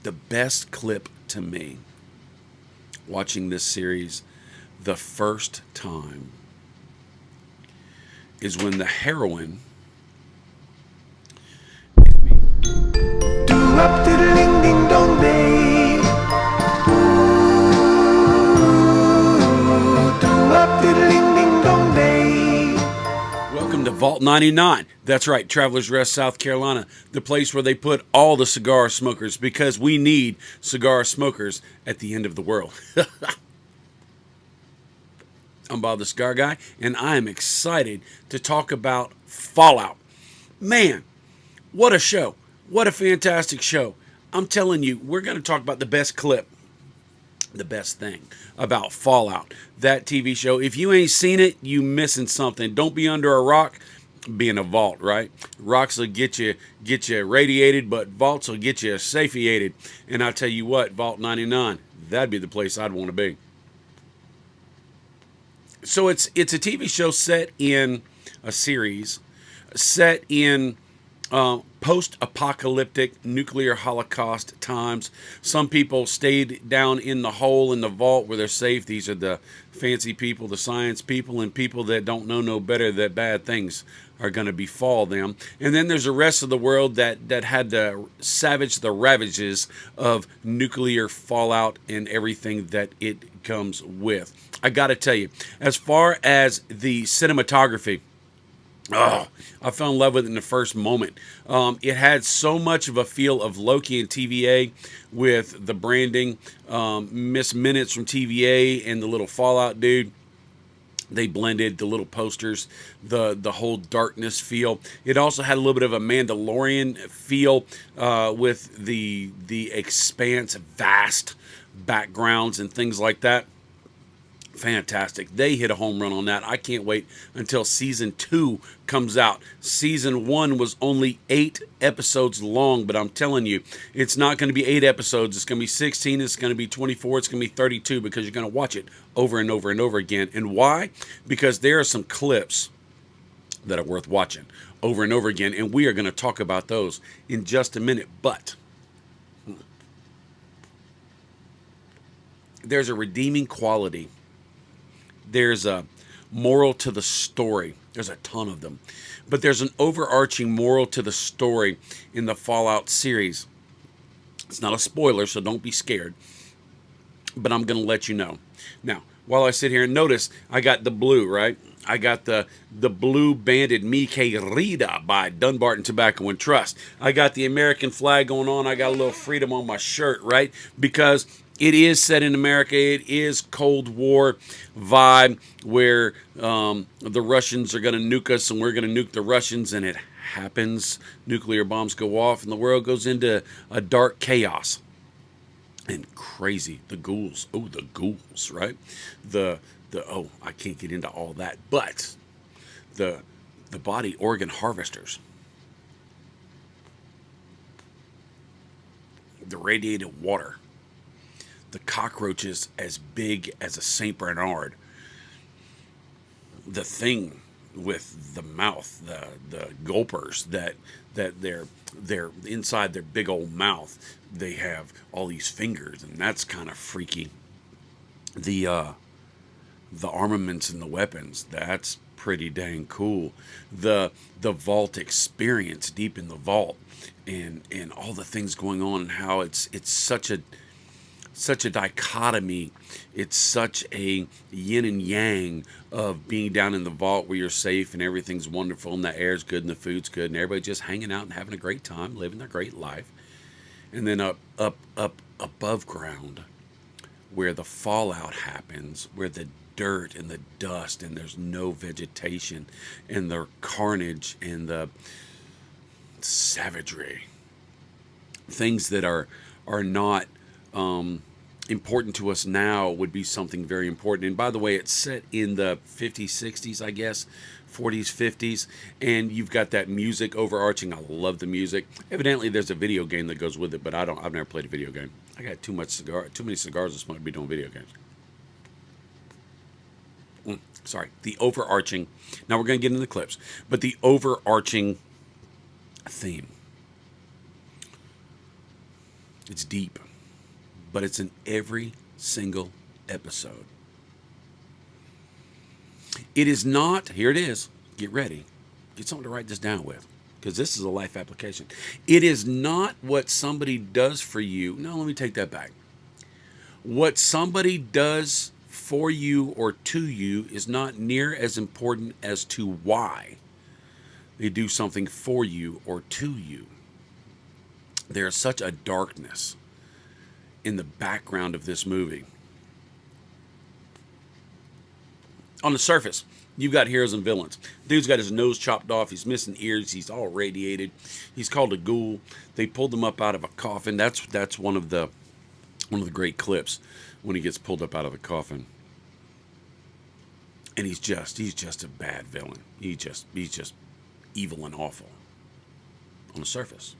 The best clip to me watching this series the first time is when the heroine Do up diddling ding dong day. Do up diddling ding dong day. Welcome to Vault 99. That's right, Travelers Rest, South Carolina, the place where they put all the cigar smokers because we need cigar smokers at the end of the world. I'm Bob the Cigar Guy, and I am excited to talk about Fallout. Man, what a show. What a fantastic show. I'm telling you, we're going to talk about the best clip, the best thing about Fallout, that TV show. If you ain't seen it, you missing something. Don't be under a rock. Be in a vault, right? Rocks will get you radiated, but vaults will get you satiated. And I tell you what, Vault 99, that'd be the place I'd want to be. So it's a TV show set in a series, set in post-apocalyptic nuclear holocaust times. Some people stayed down in the hole in the vault where they're safe. These are the fancy people, the science people, and people that don't know no better that bad things are going to befall them. And then there's the rest of the world that had to savage the ravages of nuclear fallout and everything that it comes with. I got to tell you, as far as the cinematography, oh, I fell in love with it in the first moment. It had so much of a feel of Loki and TVA with the branding. Miss Minutes from TVA and the little Fallout dude. They blended the little posters, the whole darkness feel. It also had a little bit of a Mandalorian feel with the expanse, vast backgrounds and things like that. Fantastic. They hit a home run on that. I can't wait until season 2 comes out. Season 1 was only 8 episodes long, but I'm telling you, it's not going to be 8 episodes. It's going to be 16. It's going to be 24. It's going to be 32 because you're going to watch it over and over and over again. And why? Because there are some clips that are worth watching over and over again, and we are going to talk about those in just a minute. But there's a redeeming quality. There's a moral to the story. There's a ton of them. But there's an overarching moral to the story in the Fallout series. It's not a spoiler, so don't be scared. But I'm going to let you know. Now, while I sit here and notice, I got the blue, right? I got the blue banded Mi Querida by Dunbarton Tobacco and Trust. I got the American flag going on. I got a little freedom on my shirt, right? Because it is set in America. It is Cold War vibe where the Russians are going to nuke us and we're going to nuke the Russians, and it happens. Nuclear bombs go off and the world goes into a dark chaos. And crazy, the ghouls. Oh, the ghouls, right? I can't get into all that, but the body organ harvesters, the radiated water, the cockroaches as big as a Saint Bernard, the thing with the mouth, the gulpers that they're inside their big old mouth. They have all these fingers, and that's kind of freaky. The armaments and the weapons, that's pretty dang cool. The vault experience deep in the vault, and all the things going on, and how it's such a dichotomy. It's such a yin and yang of being down in the vault where you're safe and everything's wonderful and the air's good and the food's good and everybody just hanging out and having a great time, living their great life. And then up above ground where the fallout happens, where the dirt and the dust and there's no vegetation and the carnage and the savagery, things that are not important to us now would be something very important. And by the way, it's set in the 50s, 60s, I guess, 40s, 50s, and you've got that music overarching. I love the music. Evidently, there's a video game that goes with it, but I've never played a video game. I got too many cigars to smoke to be doing video games. Sorry, the overarching. Now we're going to get into the clips, but the overarching theme It's deep, but it's in every single episode. It is not, here it is, get ready, get something to write this down with, because this is a life application. It is not what somebody does for you. No, let me take that back. What somebody does for you or to you is not near as important as to why they do something for you or to you. There is such a darkness in the background of this movie. On the surface, you've got heroes and villains. Dude's got his nose chopped off. He's missing ears. He's all radiated. He's called a ghoul. They pulled him up out of a coffin. That's one of the great clips when he gets pulled up out of the coffin. And he's just a bad villain. He's just evil and awful on the surface.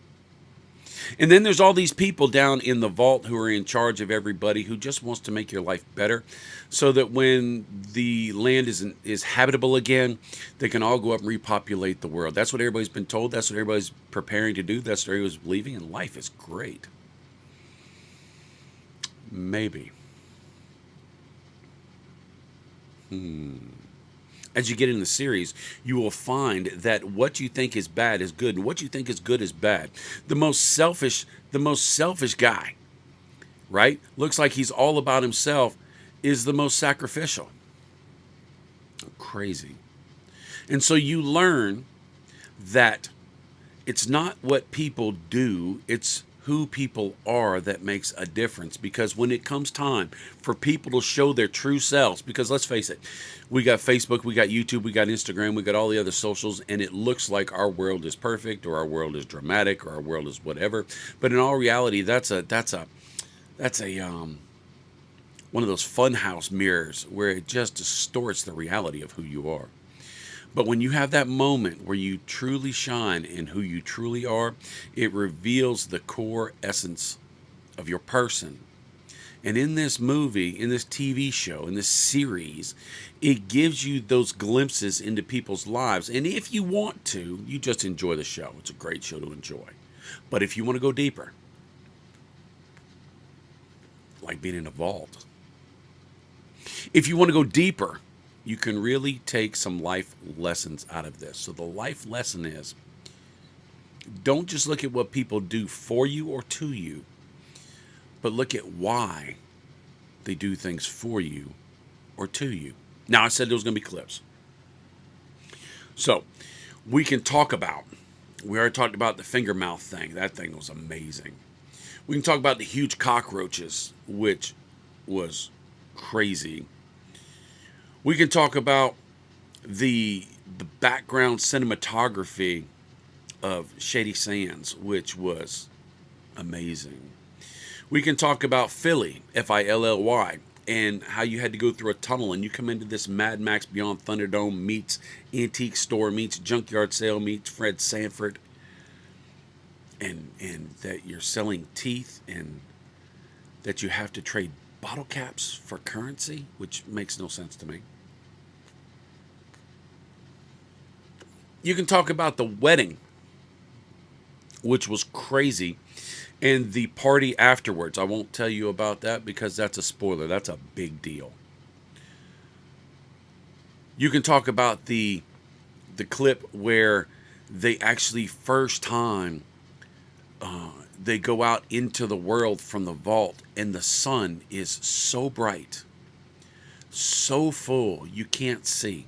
And then there's all these people down in the vault who are in charge of everybody, who just wants to make your life better, so that when the land is habitable again, they can all go up and repopulate the world. That's what everybody's been told. That's what everybody's preparing to do. That's what everybody's believing, and life is great. Maybe. As you get in the series, you will find that what you think is bad is good, and what you think is good is bad. The most selfish guy, right? Looks like he's all about himself, is the most sacrificial. Crazy. And so you learn that it's not what people do, it's who people are that makes a difference. Because when it comes time for people to show their true selves, because let's face it, we got Facebook, we got YouTube, we got Instagram, we got all the other socials, and it looks like our world is perfect, or our world is dramatic, or our world is whatever. But in all reality, that's a one of those funhouse mirrors where it just distorts the reality of who you are. But when you have that moment where you truly shine in who you truly are, it reveals the core essence of your person. And in this movie, in this TV show, in this series, it gives you those glimpses into people's lives. And if you want to, you just enjoy the show. It's a great show to enjoy. But if you want to go deeper, like being in a vault, if you want to go deeper, you can really take some life lessons out of this. So the life lesson is, don't just look at what people do for you or to you, but look at why they do things for you or to you. Now, I said there was going to be clips. So we can talk about, we already talked about the finger mouth thing. That thing was amazing. We can talk about the huge cockroaches, which was crazy. We can talk about the background cinematography of Shady Sands, which was amazing. We can talk about Philly, Filly, and how you had to go through a tunnel and you come into this Mad Max Beyond Thunderdome meets antique store meets junkyard sale meets Fred Sanford, and that you're selling teeth and that you have to trade bottle caps for currency, which makes no sense to me. You can talk about the wedding, which was crazy, and the party afterwards. I won't tell you about that because that's a spoiler. That's a big deal. You can talk about the clip where they actually first time they go out into the world from the vault, and the sun is so bright, so full, you can't see.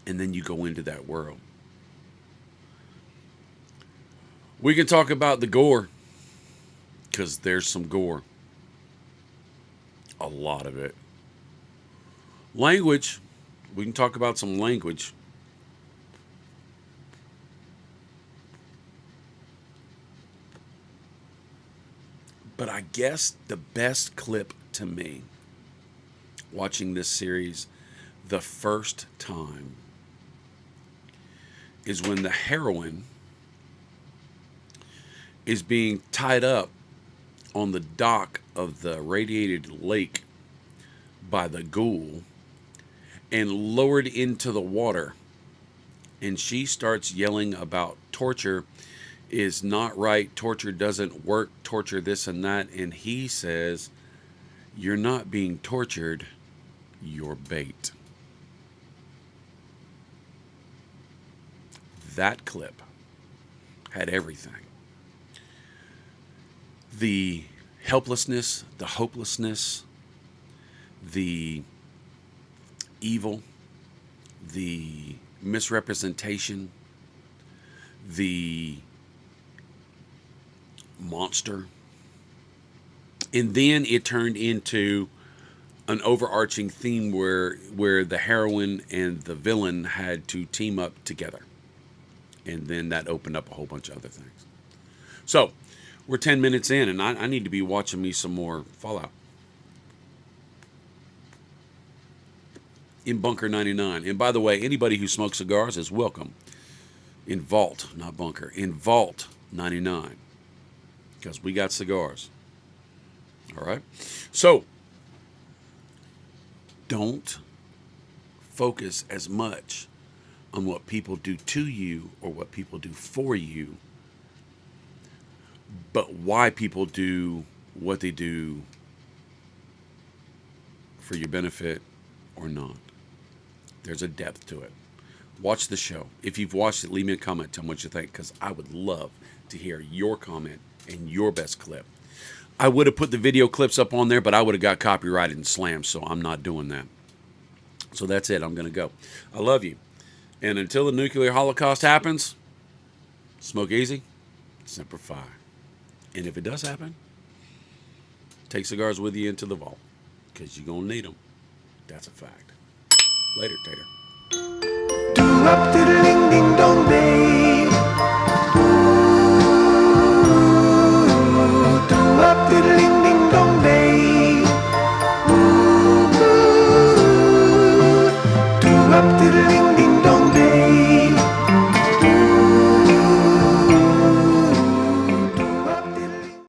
And then you go into that world. We can talk about the gore, because there's some gore. A lot of it. Language. We can talk about some language. But I guess the best clip to me, watching this series the first time, is when the heroine is being tied up on the dock of the radiated lake by the ghoul and lowered into the water. And she starts yelling about torture is not right. Torture doesn't work. Torture this and that. And he says, you're not being tortured. You're bait. That clip had everything. The helplessness, the hopelessness, the evil, the misrepresentation, the monster. And then it turned into an overarching theme where the heroine and the villain had to team up together. And then that opened up a whole bunch of other things. So we're 10 minutes in, and I need to be watching me some more Fallout. In Bunker 99. And by the way, anybody who smokes cigars is welcome in Vault, not Bunker, in Vault 99. Because we got cigars. All right? So, don't focus as much on what people do to you or what people do for you, but why people do what they do for your benefit or not. There's a depth to it. Watch the show. If you've watched it, leave me a comment. Tell me what you think, because I would love to hear your comment and your best clip. I would have put the video clips up on there, but I would have got copyrighted and slammed, so I'm not doing that. So that's it. I'm going to go. I love you. And until the nuclear holocaust happens, smoke easy, Semper Fi. And if it does happen, take cigars with you into the vault, because you're going to need them. That's a fact. Later, Tater. Do up to the ding ding dong babe. Ooh, do up to the